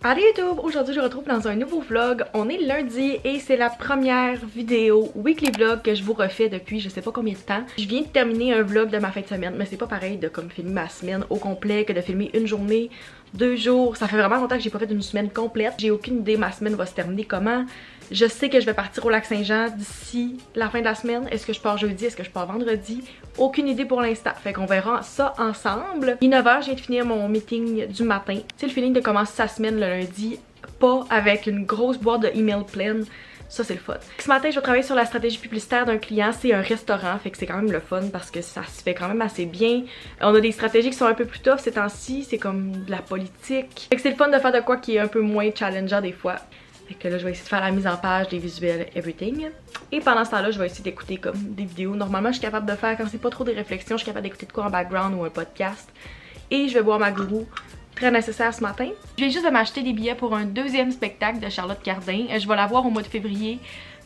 Allez YouTube! Aujourd'hui je vous retrouve dans un nouveau vlog. On est lundi et c'est la première vidéo weekly vlog que je vous refais depuis je sais pas combien de temps. Je viens de terminer un vlog de ma fin de semaine, mais c'est pas pareil de comme filmer ma semaine au complet que de filmer une journée, 2 jours. Ça fait vraiment longtemps que j'ai pas fait une semaine complète. J'ai aucune idée ma semaine va se terminer comment. Je sais que je vais partir au Lac-Saint-Jean d'ici la fin de la semaine. Est-ce que je pars jeudi? Est-ce que je pars vendredi? Aucune idée pour l'instant. Fait qu'on verra ça ensemble. Il est 9h, je viens de finir mon meeting du matin. C'est le feeling de commencer sa semaine le lundi, pas avec une grosse boîte de email pleine. Ça c'est le fun. Ce matin je vais travailler sur la stratégie publicitaire d'un client, c'est un restaurant, fait que c'est quand même le fun parce que ça se fait quand même assez bien. On a des stratégies qui sont un peu plus tough ces temps-ci, c'est comme de la politique. Fait que c'est le fun de faire de quoi qui est un peu moins challengeant des fois. Fait que là je vais essayer de faire la mise en page, des visuels, everything. Et pendant ce temps-là je vais essayer d'écouter comme des vidéos. Normalement je suis capable de faire quand c'est pas trop des réflexions, je suis capable d'écouter de quoi en background ou un podcast. Et je vais boire ma gourou. Très nécessaire ce matin. Je viens juste de m'acheter des billets pour un deuxième spectacle de Charlotte Cardin. Je vais la voir au mois de février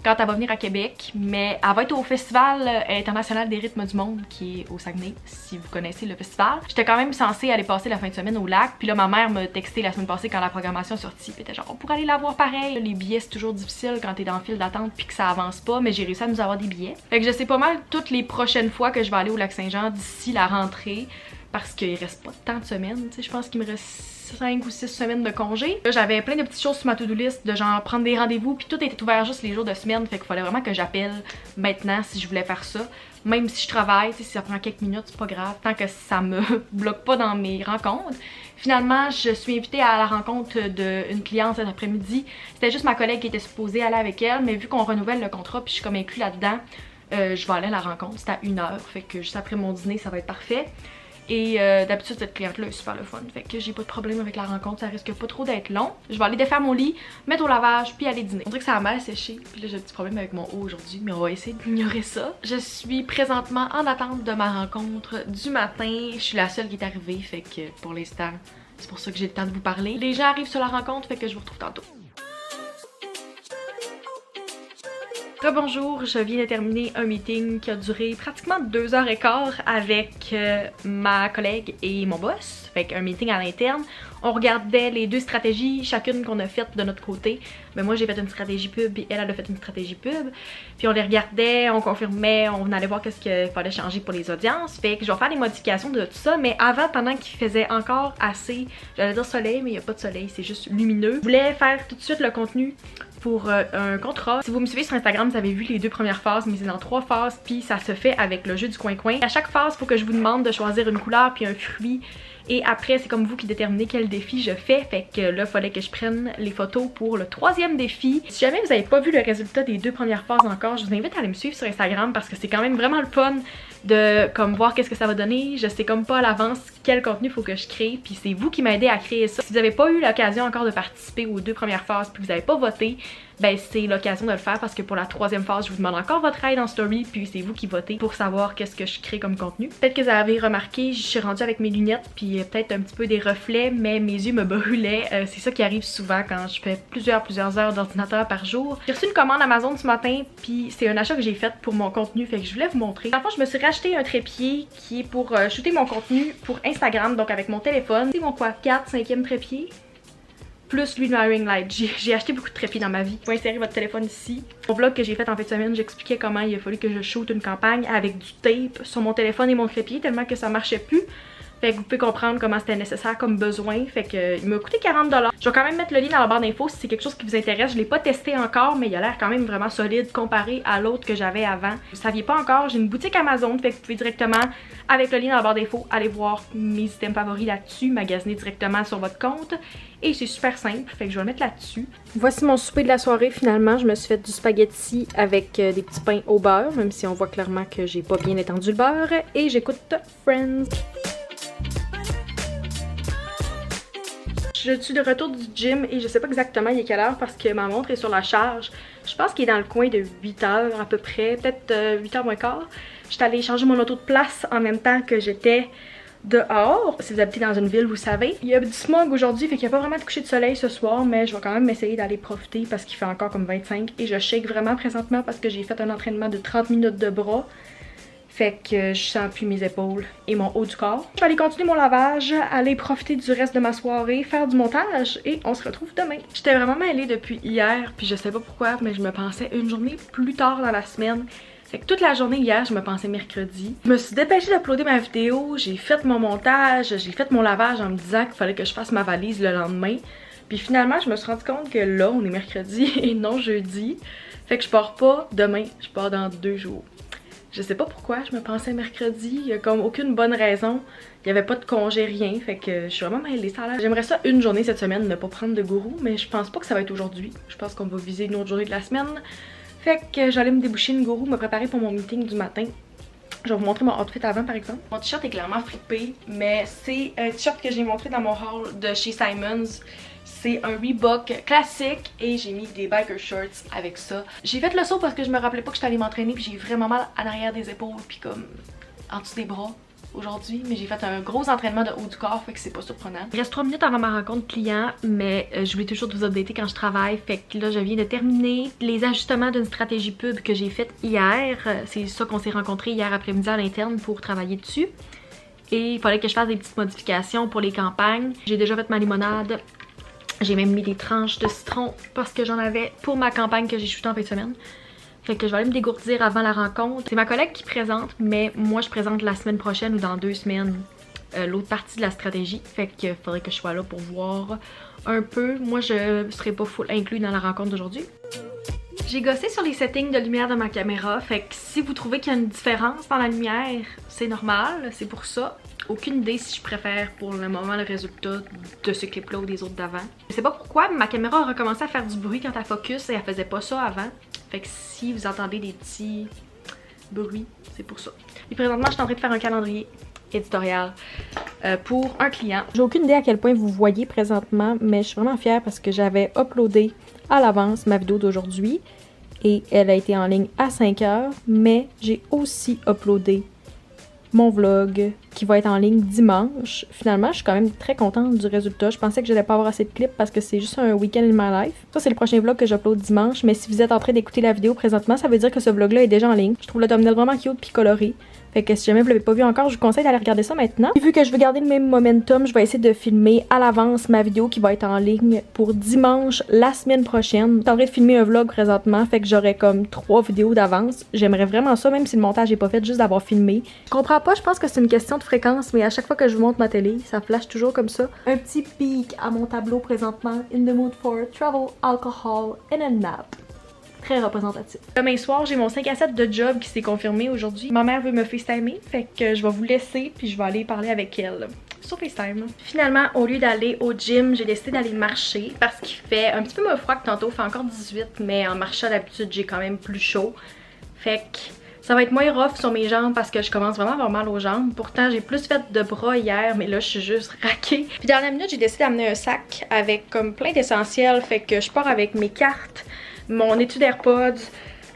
quand elle va venir à Québec, mais elle va être au Festival international des rythmes du monde qui est au Saguenay, si vous connaissez le festival. J'étais quand même censée aller passer la fin de semaine au lac, puis là ma mère m'a texté la semaine passée quand la programmation est sortie, puis elle était genre on pourrait aller la voir pareil. Les billets c'est toujours difficile quand t'es dans le file d'attente puis que ça avance pas, mais j'ai réussi à nous avoir des billets. Fait que je sais pas mal toutes les prochaines fois que je vais aller au Lac-Saint-Jean d'ici la rentrée. Parce qu'il reste pas tant de semaines, tu sais, je pense qu'il me reste 5 ou 6 semaines de congé. Là, j'avais plein de petites choses sur ma to-do list, de genre prendre des rendez-vous, puis tout était ouvert juste les jours de semaine, fait qu'il fallait vraiment que j'appelle maintenant si je voulais faire ça. Même si je travaille, tu sais, si ça prend quelques minutes, c'est pas grave, tant que ça me bloque pas dans mes rencontres. Finalement, je suis invitée à la rencontre d'une cliente cet après-midi. C'était juste ma collègue qui était supposée aller avec elle, mais vu qu'on renouvelle le contrat, puis je suis comme inclus là-dedans, je vais aller à la rencontre, c'est à 1h, fait que juste après mon dîner, ça va être parfait. Et d'habitude cette cliente là est super le fun, fait que j'ai pas de problème avec la rencontre, ça risque pas trop d'être long. Je vais aller défaire mon lit, mettre au lavage puis aller dîner. On dirait que ça a mal séché, puis là j'ai un petit problème avec mon haut aujourd'hui, mais on va essayer d'ignorer ça. Je suis présentement en attente de ma rencontre du matin, je suis la seule qui est arrivée, fait que pour l'instant c'est pour ça que j'ai le temps de vous parler. Les gens arrivent sur la rencontre, fait que je vous retrouve tantôt. Bonjour, je viens de terminer un meeting qui a duré pratiquement 2h15 avec ma collègue et mon boss. Fait qu'un meeting à l'interne. On regardait les deux stratégies, chacune qu'on a faites de notre côté. Mais moi j'ai fait une stratégie pub et elle a fait une stratégie pub. Puis on les regardait, on confirmait, on allait voir qu'est-ce qu'il fallait changer pour les audiences. Fait que je vais faire des modifications de tout ça. Mais avant, pendant qu'il faisait encore assez, j'allais dire soleil, mais il n'y a pas de soleil, c'est juste lumineux. Je voulais faire tout de suite le contenu pour un contrat. Si vous me suivez sur Instagram, vous avez vu les 2 premières phases, mais c'est dans 3 phases, puis ça se fait avec le jeu du coin-coin. À chaque phase, il faut que je vous demande de choisir une couleur puis un fruit. Et après, c'est comme vous qui déterminez quel défi je fais. Fait que là, il fallait que je prenne les photos pour le 3e défi. Si jamais vous n'avez pas vu le résultat des 2 premières phases encore, je vous invite à aller me suivre sur Instagram parce que c'est quand même vraiment le fun de comme voir qu'est-ce que ça va donner. Je sais comme pas à l'avance quel contenu faut que je crée, puis c'est vous qui m'aidez à créer ça. Si vous n'avez pas eu l'occasion encore de participer aux 2 premières phases puis vous n'avez pas voté, ben c'est l'occasion de le faire parce que pour la 3e phase, je vous demande encore votre aide en story, puis c'est vous qui votez pour savoir qu'est-ce que je crée comme contenu. Peut-être que vous avez remarqué, je suis rendue avec mes lunettes, puis peut-être un petit peu des reflets, mais mes yeux me brûlaient. C'est ça qui arrive souvent quand je fais plusieurs heures d'ordinateur par jour. J'ai reçu une commande Amazon ce matin, puis c'est un achat que j'ai fait pour mon contenu, fait que je voulais vous montrer. Enfin, je me suis racheté un trépied qui est pour shooter mon contenu pour Instagram, donc avec mon téléphone. C'est mon quoi, 4, 5e trépied? Plus lui de ma ring light. J'ai acheté beaucoup de trépieds dans ma vie. Vous pouvez insérer votre téléphone ici. Au vlog que j'ai fait en fin de semaine, j'expliquais comment il a fallu que je shoote une campagne avec du tape sur mon téléphone et mon trépied tellement que ça marchait plus. Fait que vous pouvez comprendre comment c'était nécessaire comme besoin. Fait que il m'a coûté 40$. Je vais quand même mettre le lien dans la barre d'infos si c'est quelque chose qui vous intéresse. Je l'ai pas testé encore, mais il a l'air quand même vraiment solide comparé à l'autre que j'avais avant. Vous saviez pas encore, j'ai une boutique Amazon. Fait que vous pouvez directement, avec le lien dans la barre d'infos, aller voir mes items favoris là-dessus, magasiner directement sur votre compte. Et c'est super simple, fait que je vais le mettre là-dessus. Voici mon souper de la soirée finalement. Je me suis fait du spaghetti avec des petits pains au beurre, même si on voit clairement que j'ai pas bien étendu le beurre. Et j'écoute Friends. Je suis de retour du gym et je sais pas exactement il est quelle heure parce que ma montre est sur la charge. Je pense qu'il est dans le coin de 8h à peu près, peut-être 8h moins quart. J'étais allée changer mon auto de place en même temps que j'étais dehors. Si vous habitez dans une ville, vous savez. Il y a du smog aujourd'hui, fait qu'il n'y a pas vraiment de coucher de soleil ce soir, mais je vais quand même essayer d'aller profiter parce qu'il fait encore comme 25 et je shake vraiment présentement parce que j'ai fait un entraînement de 30 minutes de bras. Fait que je sens plus mes épaules et mon haut du corps. Je vais aller continuer mon lavage, aller profiter du reste de ma soirée, faire du montage et on se retrouve demain. J'étais vraiment mêlée depuis hier, puis je sais pas pourquoi, mais je me pensais une journée plus tard dans la semaine. Fait que toute la journée hier, je me pensais mercredi. Je me suis dépêchée d'uploader ma vidéo, j'ai fait mon montage, j'ai fait mon lavage en me disant qu'il fallait que je fasse ma valise le lendemain. Puis finalement, je me suis rendu compte que là, on est mercredi et non jeudi. Fait que je pars pas demain, je pars dans 2 jours. Je sais pas pourquoi, je me pensais mercredi, il y a comme aucune bonne raison. Il y avait pas de congé, rien, fait que je suis vraiment mêlée, ça a l'air. J'aimerais ça une journée cette semaine, ne pas prendre de gourou, mais je pense pas que ça va être aujourd'hui. Je pense qu'on va viser une autre journée de la semaine. Fait que j'allais me déboucher une gourou, me préparer pour mon meeting du matin. Je vais vous montrer mon outfit avant par exemple. Mon t-shirt est clairement flippé, mais c'est un t-shirt que j'ai montré dans mon haul de chez Simons. C'est un Reebok classique et j'ai mis des biker shorts avec ça. J'ai fait le saut parce que je me rappelais pas que j'étais allée m'entraîner puis j'ai vraiment mal à l'arrière des épaules puis comme en dessous des bras aujourd'hui. Mais j'ai fait un gros entraînement de haut du corps, fait que c'est pas surprenant. Il reste 3 minutes avant ma rencontre client, mais je voulais toujours vous updater quand je travaille. Fait que là, je viens de terminer les ajustements d'une stratégie pub que j'ai faite hier. C'est ça qu'on s'est rencontrés hier après-midi à l'interne pour travailler dessus. Et il fallait que je fasse des petites modifications pour les campagnes. J'ai déjà fait ma limonade. J'ai même mis des tranches de citron parce que j'en avais pour ma campagne que j'ai shootée en fin de semaine. Fait que je vais aller me dégourdir avant la rencontre. C'est ma collègue qui présente, mais moi je présente la semaine prochaine ou dans 2 semaines l'autre partie de la stratégie. Fait qu'il faudrait que je sois là pour voir un peu. Moi je serai pas full inclus dans la rencontre d'aujourd'hui. J'ai gossé sur les settings de lumière de ma caméra. Fait que si vous trouvez qu'il y a une différence dans la lumière, c'est normal, c'est pour ça. Aucune idée si je préfère pour le moment le résultat de ce clip là ou des autres d'avant. Je sais pas pourquoi, mais ma caméra a recommencé à faire du bruit quand elle focus et elle faisait pas ça avant. Fait que si vous entendez des petits bruits, c'est pour ça. Et présentement, je suis en train de faire un calendrier éditorial pour un client. J'ai aucune idée à quel point vous voyez présentement, mais je suis vraiment fière parce que j'avais uploadé à l'avance ma vidéo d'aujourd'hui et elle a été en ligne à 5 h, mais j'ai aussi uploadé mon vlog qui va être en ligne dimanche. Finalement, je suis quand même très contente du résultat. Je pensais que j'allais pas avoir assez de clips parce que c'est juste un week-end in my life. Ça, c'est le prochain vlog que j'upload dimanche, mais si vous êtes en train d'écouter la vidéo présentement, ça veut dire que ce vlog-là est déjà en ligne. Je trouve le thumbnail vraiment cute puis coloré. Fait que si jamais vous l'avez pas vu encore, je vous conseille d'aller regarder ça maintenant. Et vu que je veux garder le même momentum, je vais essayer de filmer à l'avance ma vidéo qui va être en ligne pour dimanche la semaine prochaine. Je suis en train de filmer un vlog présentement, fait que j'aurai comme 3 vidéos d'avance. J'aimerais vraiment ça, même si le montage est pas fait, juste d'avoir filmé. Je comprends pas, je pense que c'est une question de fréquence, mais à chaque fois que je vous montre ma télé, ça flash toujours comme ça. Un petit pic à mon tableau présentement. In the mood for travel, alcohol and a nap. Très représentatif. Demain soir, j'ai mon 5 à 7 de job qui s'est confirmé aujourd'hui. Ma mère veut me FaceTimer, fait que je vais vous laisser puis je vais aller parler avec elle sur FaceTime. Finalement, au lieu d'aller au gym, j'ai décidé d'aller marcher parce qu'il fait un petit peu moins froid que tantôt, il fait encore 18, mais en marchant d'habitude, j'ai quand même plus chaud. Fait que ça va être moins rough sur mes jambes parce que je commence vraiment à avoir mal aux jambes. Pourtant, j'ai plus fait de bras hier, mais là, je suis juste raquée. Puis dans la minute, j'ai décidé d'amener un sac avec comme plein d'essentiels, fait que je pars avec mes cartes, mon étui d'AirPods,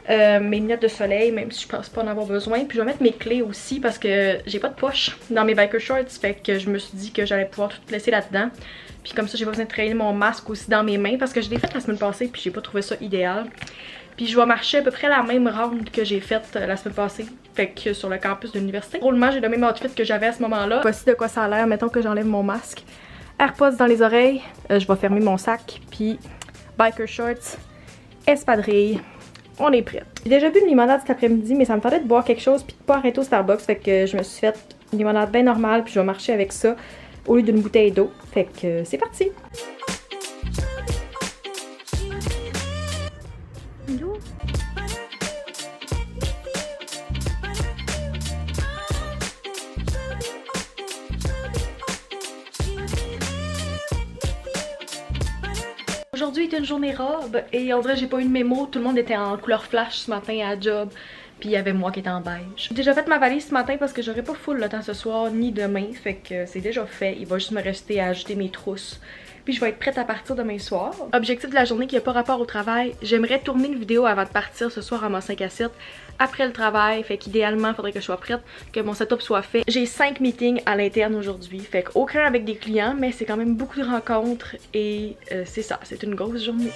mes lunettes de soleil, même si je pense pas en avoir besoin. Puis je vais mettre mes clés aussi parce que j'ai pas de poche dans mes biker shorts. Fait que je me suis dit que j'allais pouvoir tout laisser là-dedans. Puis comme ça, j'ai pas besoin de traîner mon masque aussi dans mes mains parce que je l'ai fait la semaine passée puis j'ai pas trouvé ça idéal. Puis je vais marcher à peu près la même round que j'ai faite la semaine passée. Fait que sur le campus de l'université. Drôlement, j'ai le même outfit que j'avais à ce moment-là. Voici de quoi ça a l'air. Mettons que j'enlève mon masque. AirPods dans les oreilles. Je vais fermer mon sac. Puis biker shorts. Espadrille, on est prêt. J'ai déjà bu une limonade cet après-midi, mais ça me tentait de boire quelque chose puis de pas arrêter au Starbucks. Fait que je me suis fait une limonade bien normale puis je vais marcher avec ça au lieu d'une bouteille d'eau. Fait que c'est parti! Aujourd'hui était une journée robe et on dirait que j'ai pas eu de mémo, tout le monde était en couleur flash ce matin à la job. Puis il y avait moi qui était en beige. J'ai déjà fait ma valise ce matin parce que j'aurais pas full le temps ce soir ni demain. Fait que c'est déjà fait. Il va juste me rester à ajouter mes trousses. Puis je vais être prête à partir demain soir. Objectif de la journée qui n'a pas rapport au travail. J'aimerais tourner une vidéo avant de partir ce soir à mon 5 à 7 après le travail. Fait qu'idéalement, il faudrait que je sois prête, que mon setup soit fait. J'ai 5 meetings à l'interne aujourd'hui. Fait qu'aucun avec des clients, mais c'est quand même beaucoup de rencontres. Et c'est ça, c'est une grosse journée.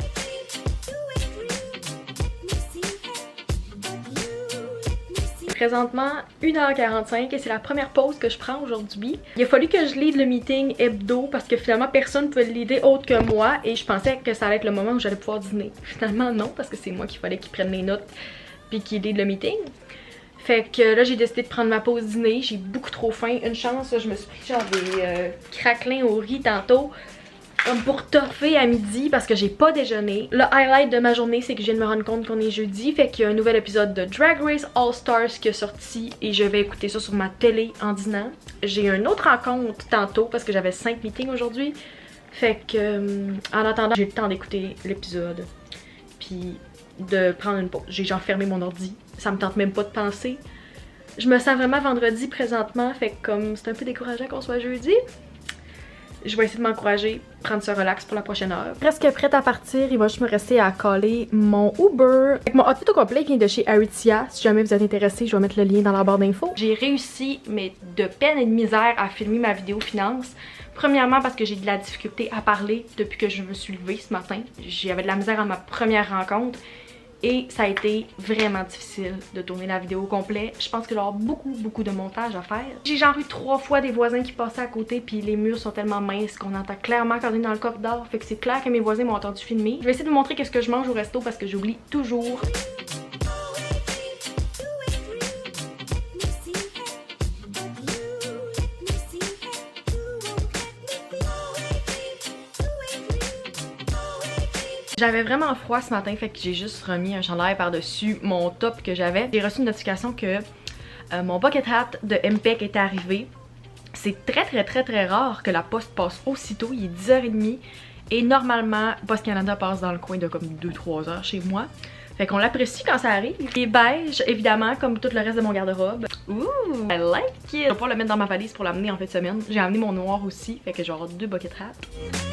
présentement 1h45 et c'est la première pause que je prends aujourd'hui. Il a fallu que je lead le meeting hebdo parce que finalement personne ne pouvait le leader autre que moi et je pensais que ça allait être le moment où j'allais pouvoir dîner. Finalement non, parce que c'est moi qu'il fallait qu'il prenne les notes puis qu'il lead le meeting. Fait que là j'ai décidé de prendre ma pause dîner, j'ai beaucoup trop faim. Une chance, là, je me suis pris genre des craquelins au riz tantôt. Comme pour toffer à midi parce que j'ai pas déjeuné. Le highlight de ma journée, c'est que je viens de me rendre compte qu'on est jeudi. Fait qu'il y a un nouvel épisode de Drag Race All Stars qui est sorti et je vais écouter ça sur ma télé en dînant. J'ai une autre rencontre tantôt parce que j'avais 5 meetings aujourd'hui. Fait que en attendant, j'ai le temps d'écouter l'épisode. Puis de prendre une pause. J'ai genre fermé mon ordi. Ça me tente même pas de penser. Je me sens vraiment vendredi présentement. Fait que comme c'est un peu décourageant qu'on soit jeudi. Je vais essayer de m'encourager, prendre ce relax pour la prochaine heure. Presque prête à partir, il va juste me rester à coller mon Uber. Mon outfit au complet vient de chez Aritzia. Si jamais vous êtes intéressé, je vais mettre le lien dans la barre d'infos. J'ai réussi, mais de peine et de misère, à filmer ma vidéo finance. Premièrement parce que j'ai de la difficulté à parler depuis que je me suis levée ce matin. J'avais de la misère à ma première rencontre. Et ça a été vraiment difficile de tourner la vidéo au complet. Je pense qu'il va y avoir beaucoup de montage à faire. J'ai genre eu 3 fois des voisins qui passaient à côté puis les murs sont tellement minces qu'on entend clairement quand on est dans le corridor. Fait que c'est clair que mes voisins m'ont entendu filmer. Je vais essayer de vous montrer qu'est-ce que je mange au resto parce que j'oublie toujours. J'avais vraiment froid ce matin, fait que j'ai juste remis un chandail par-dessus mon top que j'avais. J'ai reçu une notification que mon bucket hat de MPEC était arrivé. C'est très rare que la poste passe aussitôt, il est 10h30 et normalement Poste Canada passe dans le coin de comme 2-3 heures chez moi. Fait qu'on l'apprécie quand ça arrive. Il est beige, évidemment, comme tout le reste de mon garde-robe. Ouh, I like it! Je vais pas le mettre dans ma valise pour l'amener en fin de semaine. J'ai amené mon noir aussi, fait que j'ai genre 2 bucket hats.